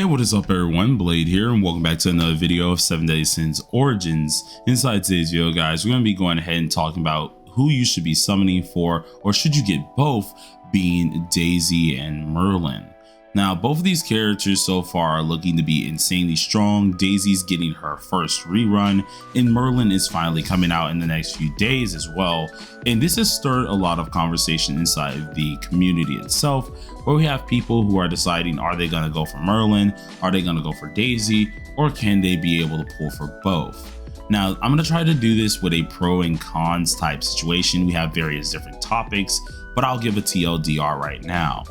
What is up everyone, Blade here, and welcome back to another video of 7 Deadly Sins Origins. Inside today's video, guys, we're going to be going ahead and talking about who you should be summoning for, or should you get both, being Daisy and Merlin. Now, both of these characters so far are looking to be insanely strong. Daisy's getting her first rerun, and Merlin is finally coming out in the next few days as well. And this has stirred a lot of conversation inside the community itself, where we have people who are deciding, are they going to go for Merlin, are they going to go for Daisy, or can they be able to pull for both? Now, I'm going to try to do this with a pro and cons type situation. We have various different topics, but I'll give a TLDR right now.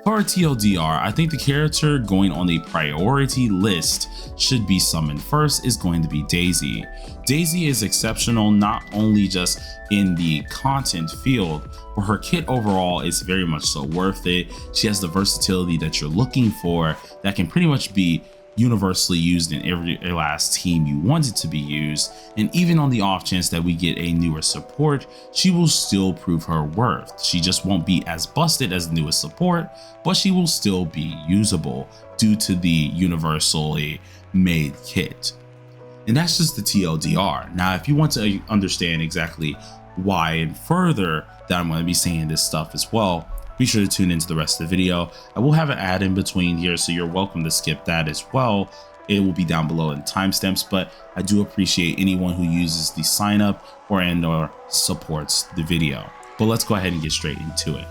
For a TLDR, I think the character going on the priority list should be summoned first is going to be Daisy. Daisy is exceptional not only just in the content field, but her kit overall is very much so worth it. She has the versatility that you're looking for that can pretty much be universally used in every last team you want it to be used, and even on the off chance that we get a newer support, she will still prove her worth. She just won't be as busted as the newest support, but she will still be usable due to the universally made kit. And that's just the TLDR. Now, if you want to understand exactly why and further that I'm going to be saying this stuff as well, be sure to tune into the rest of the video. I will have an ad in between here, so you're welcome to skip that as well. It will be down below in timestamps, but I do appreciate anyone who uses the sign up or supports the video. But let's go ahead and get straight into it.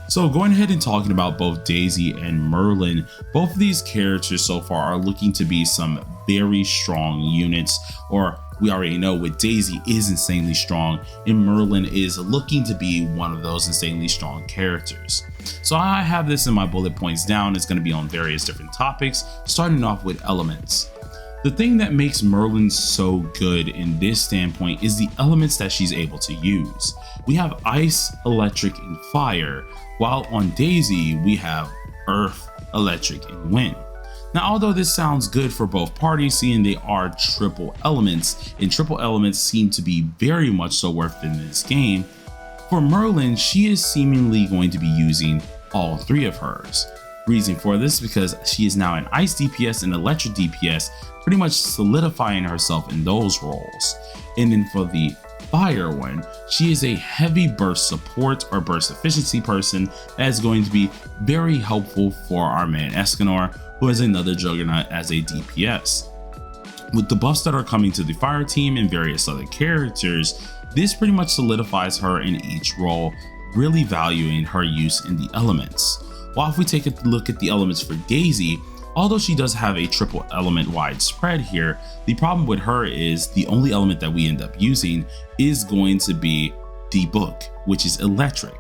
So going ahead and talking about both Daisy and Merlin, both of these characters so far are looking to be some very strong units, or we already know with Daisy is insanely strong, and Merlin is looking to be one of those insanely strong characters. So I have this in my bullet points down. It's going to be on various different topics, starting off with elements. The thing that makes Merlin so good in this standpoint is the elements that she's able to use. We have ice, electric, and fire, while on Daisy we have earth, electric, and wind. Now, although this sounds good for both parties, seeing they are triple elements, and triple elements seem to be very much so worth it in this game, for Merlin, she is seemingly going to be using all three of hers. Reason for this is because she is now an ice DPS and electric DPS, pretty much solidifying herself in those roles. And then for the fire one, she is a heavy burst support or burst efficiency person that is going to be very helpful for our man Escanor, who is another juggernaut as a DPS. With the buffs that are coming to the fire team and various other characters, this pretty much solidifies her in each role, really valuing her use in the elements. While if we take a look at the elements for Daisy, although she does have a triple element widespread here, the problem with her is the only element that we end up using is going to be the book, which is electric.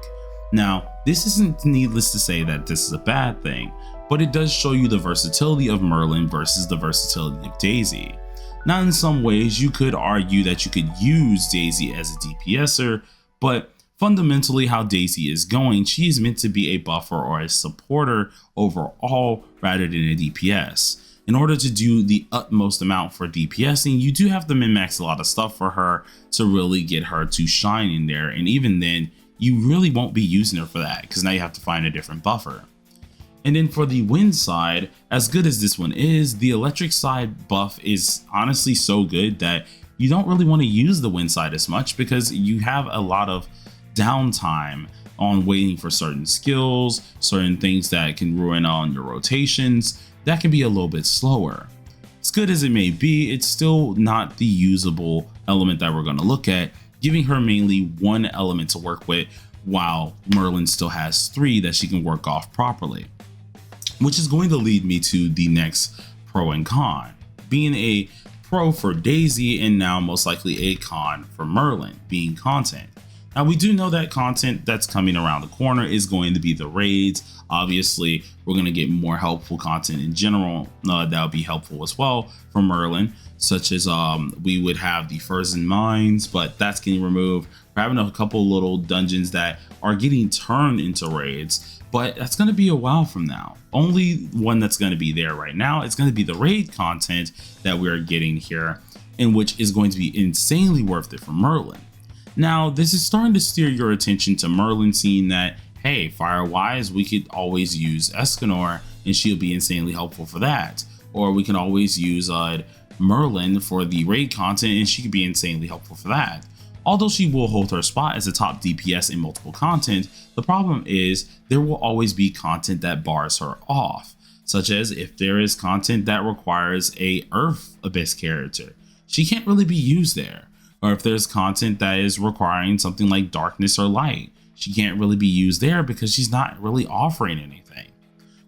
Now, this isn't needless to say that this is a bad thing, but it does show you the versatility of Merlin versus the versatility of Daisy. Now, in some ways, you could argue that you could use Daisy as a DPSer, but fundamentally how Daisy is going, she is meant to be a buffer or a supporter overall rather than a DPS. In order to do the utmost amount for DPSing, you do have to min-max a lot of stuff for her to really get her to shine in there, and even then, you really won't be using her for that because now you have to find a different buffer. And then for the wind side, as good as this one is, the electric side buff is honestly so good that you don't really want to use the wind side as much because you have a lot of downtime on waiting for certain skills, certain things that can ruin on your rotations. That can be a little bit slower. As good as it may be, it's still not the usable element that we're going to look at, giving her mainly one element to work with, while Merlin still has three that she can work off properly. Which is going to lead me to the next pro and con, being a pro for Daisy and now most likely a con for Merlin, being content. Now, we do know that content that's coming around the corner is going to be the raids. Obviously, we're going to get more helpful content in general that'll be helpful as well for Merlin, such as we would have the frozen mines, but that's getting removed. We're having a couple little dungeons that are getting turned into raids, but that's going to be a while from now. Only one that's going to be there right now is going to be the raid content that we're getting here, in which is going to be insanely worth it for Merlin. Now, this is starting to steer your attention to Merlin, seeing that, hey, fire-wise, we could always use Escanor and she'll be insanely helpful for that. Or we can always use Merlin for the raid content, and she could be insanely helpful for that. Although she will hold her spot as a top DPS in multiple content, the problem is there will always be content that bars her off, such as if there is content that requires a Earth Abyss character, she can't really be used there. Or if there's content that is requiring something like darkness or light, she can't really be used there because she's not really offering anything.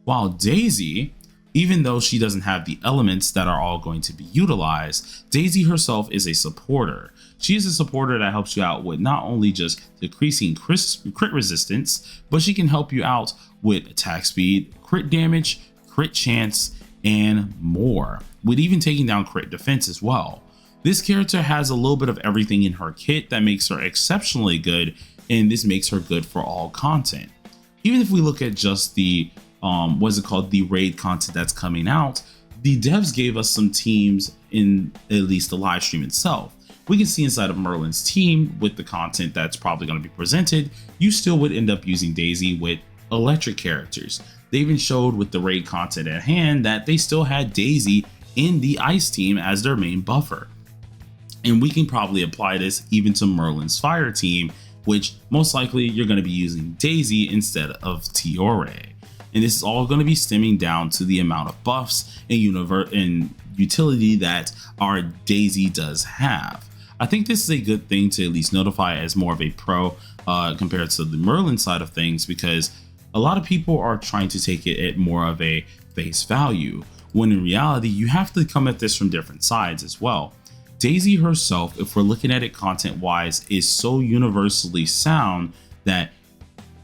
While Daisy, even though she doesn't have the elements that are all going to be utilized, Daisy herself is a supporter. She is a supporter that helps you out with not only just decreasing crit resistance, but she can help you out with attack speed, crit damage, crit chance, and more, with even taking down crit defense as well. This character has a little bit of everything in her kit that makes her exceptionally good, and this makes her good for all content. Even if we look at just the the raid content that's coming out, the devs gave us some teams in at least the live stream itself. We can see inside of Merlin's team with the content that's probably going to be presented, you still would end up using Daisy with electric characters. They even showed with the raid content at hand that they still had Daisy in the ice team as their main buffer. And we can probably apply this even to Merlin's fire team, which most likely you're going to be using Daisy instead of Tiore. And this is all going to be stemming down to the amount of buffs and utility that our Daisy does have. I think this is a good thing to at least notify as more of a pro compared to the Merlin side of things, because a lot of people are trying to take it at more of a face value, when in reality you have to come at this from different sides as well. Daisy herself, if we're looking at it content wise, is so universally sound that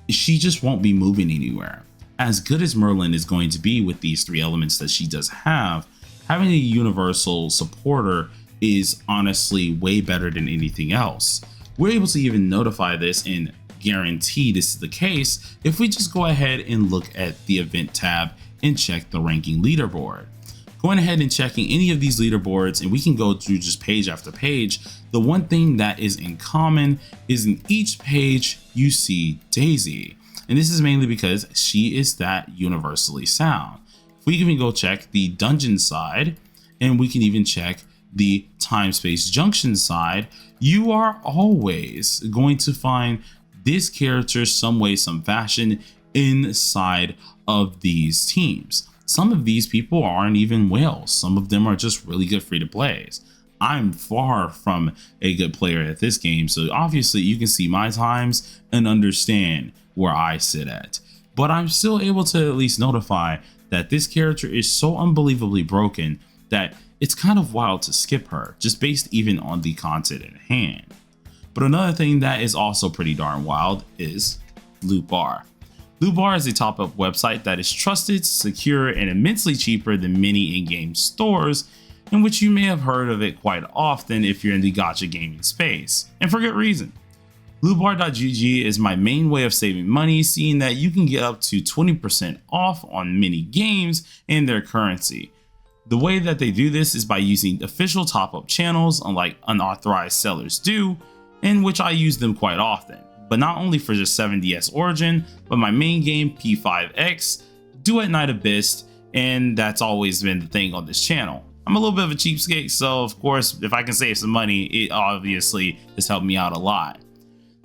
she just won't be moving anywhere. As good as Merlin is going to be with these three elements that she does have, having a universal supporter is honestly way better than anything else. We're able to even notify this and guarantee this is the case if we just go ahead and look at the event tab and check the ranking leaderboard. Going ahead and checking any of these leaderboards, and we can go through just page after page, the one thing that is in common is in each page you see Daisy. And this is mainly because she is that universally sound. If we can go check the dungeon side, and we can even check the time space junction side, you are always going to find this character some way, some fashion inside of these teams. Some of these people aren't even whales. Some of them are just really good free to plays. I'm far from a good player at this game, so obviously you can see my times and understand where I sit at. But I'm still able to at least notify that this character is so unbelievably broken that it's kind of wild to skip her, just based even on the content at hand. But another thing that is also pretty darn wild is Loot Bar. Loot Bar is a top-up website that is trusted, secure, and immensely cheaper than many in-game stores, in which you may have heard of it quite often if you're in the gacha gaming space, and for good reason. Lootbar.gg is my main way of saving money, seeing that you can get up to 20% off on many games and their currency. The way that they do this is by using official top-up channels, unlike unauthorized sellers do, in which I use them quite often. But not only for just 7DS Origin, but my main game P5X, Duet Night Abyss, and that's always been the thing on this channel. I'm a little bit of a cheapskate, so of course, if I can save some money, it obviously has helped me out a lot.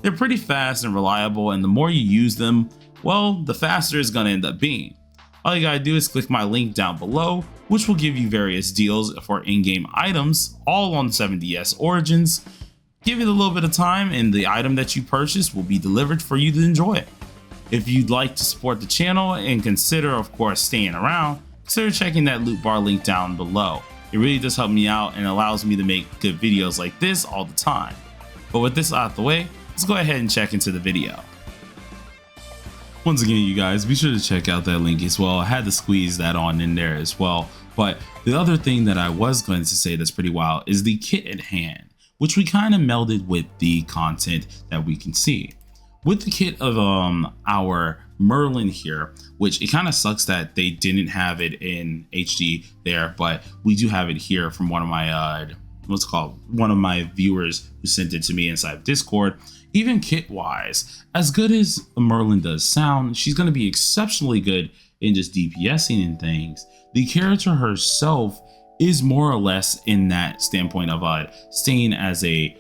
They're pretty fast and reliable, and the more you use them, well, the faster it's going to end up being. All you gotta do is click my link down below, which will give you various deals for in-game items, all on 7DS Origins. Give it a little bit of time and the item that you purchase will be delivered for you to enjoy. If you'd like to support the channel and consider, of course, staying around, consider checking that loot bar link down below. It really does help me out and allows me to make good videos like this all the time. But with this out of the way, let's go ahead and check into the video. Once again, you guys, be sure to check out that link as well. I had to squeeze that on in there as well. But the other thing that I was going to say that's pretty wild is the kit at hand, which we kind of melded with the content that we can see. With the kit of our Merlin here, which it kind of sucks that they didn't have it in HD there, but we do have it here from one of my one of my viewers who sent it to me inside of Discord. Even kit wise, as good as Merlin does sound, she's going to be exceptionally good and just DPSing and things, the character herself is more or less in that standpoint of staying as a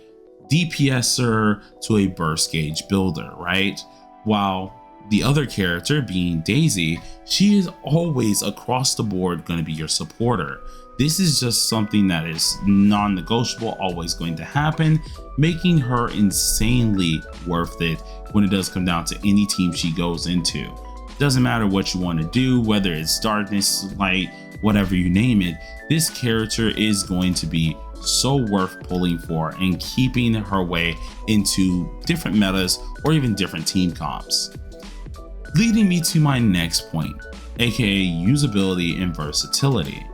DPSer to a burst gauge builder, right? While the other character, being Daisy, she is always across the board going to be your supporter. This is just something that is non-negotiable, always going to happen, making her insanely worth it when it does come down to any team she goes into. Doesn't matter what you want to do, whether it's darkness, light, whatever you name it, this character is going to be so worth pulling for and keeping her way into different metas or even different team comps. Leading me to my next point, aka usability and versatility.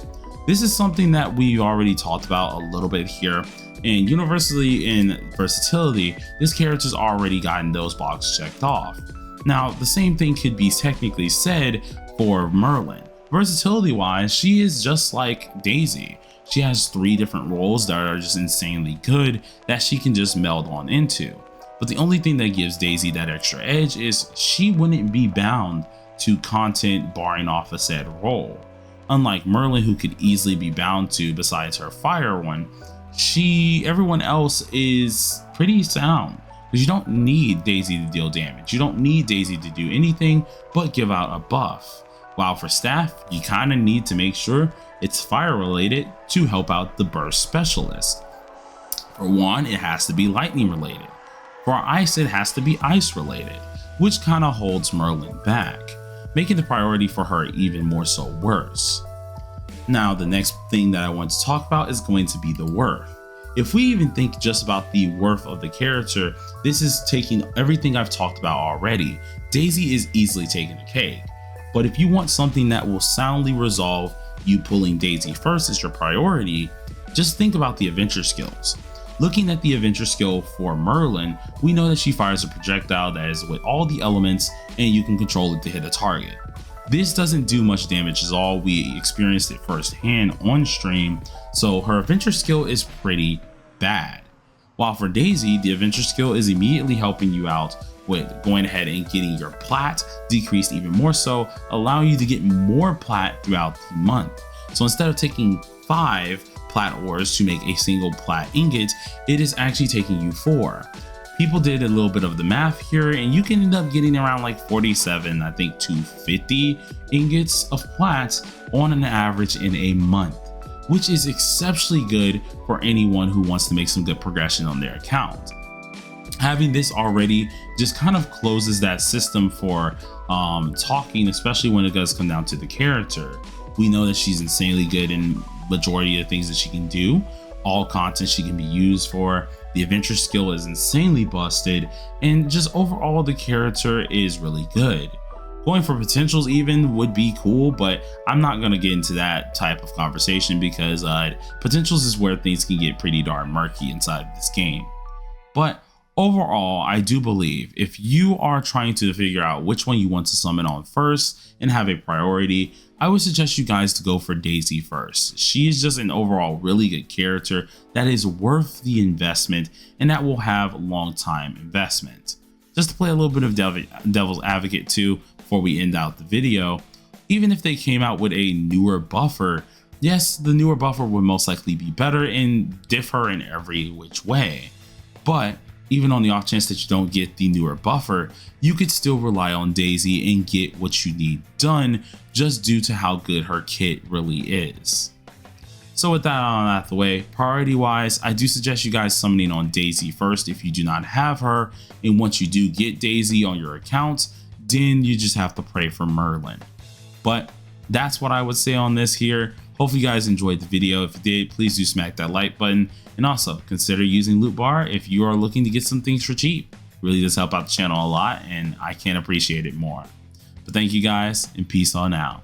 This is something that we already talked about a little bit here, and universally in versatility, this character's already gotten those boxes checked off. Now, the same thing could be technically said for Merlin. Versatility wise, she is just like Daisy. She has 3 different roles that are just insanely good that she can just meld on into. But the only thing that gives Daisy that extra edge is she wouldn't be bound to content barring off a said role. Unlike Merlin, who could easily be bound to, besides her fire one, everyone else is pretty sound. Because you don't need Daisy to deal damage. You don't need Daisy to do anything but give out a buff. While for staff, you kind of need to make sure it's fire related to help out the burst specialist. For wand, it has to be lightning related. For ice, it has to be ice related, which kind of holds Merlin back, making the priority for her even more so worse. Now, the next thing that I want to talk about is going to be the worth. If we even think just about the worth of the character, this is taking everything I've talked about already. Daisy is easily taking the cake. But if you want something that will soundly resolve you pulling Daisy first as your priority, just think about the adventure skills. Looking at the adventure skill for Merlin, we know that she fires a projectile that is with all the elements and you can control it to hit a target. This doesn't do much damage at all. We experienced it firsthand on stream, so her adventure skill is pretty bad. While for Daisy, the adventure skill is immediately helping you out with going ahead and getting your plat decreased even more so, allowing you to get more plat throughout the month. So instead of taking 5 plat ores to make a single plat ingot, it is actually taking you 4. People did a little bit of the math here and you can end up getting around like 47, I think 250 ingots of plats on an average in a month, which is exceptionally good for anyone who wants to make some good progression on their account. Having this already just kind of closes that system for talking, especially when it does come down to the character. We know that she's insanely good in majority of things that she can do. All content she can be used for. The adventure skill is insanely busted, and just overall the character is really good. Going for potentials even would be cool, but I'm not going to get into that type of conversation because potentials is where things can get pretty darn murky inside of this game. But overall, I do believe if you are trying to figure out which one you want to summon on first and have a priority, I would suggest you guys to go for Daisy first. She is just an overall really good character that is worth the investment and that will have long time investment. Just to play a little bit of devil's advocate too before we end out the video, even if they came out with a newer buffer, yes, the newer buffer would most likely be better and differ in every which way. But even on the off chance that you don't get the newer buffer, you could still rely on Daisy and get what you need done just due to how good her kit really is. So with that out of the way, priority wise, I do suggest you guys summoning on Daisy first if you do not have her, and once you do get Daisy on your account, then you just have to pray for Merlin. But that's what I would say on this here. Hopefully you guys enjoyed the video. If you did, please do smack that like button, and also consider using Loot Bar if you are looking to get some things for cheap. Really does help out the channel a lot, and I can't appreciate it more. But thank you guys, and peace on out.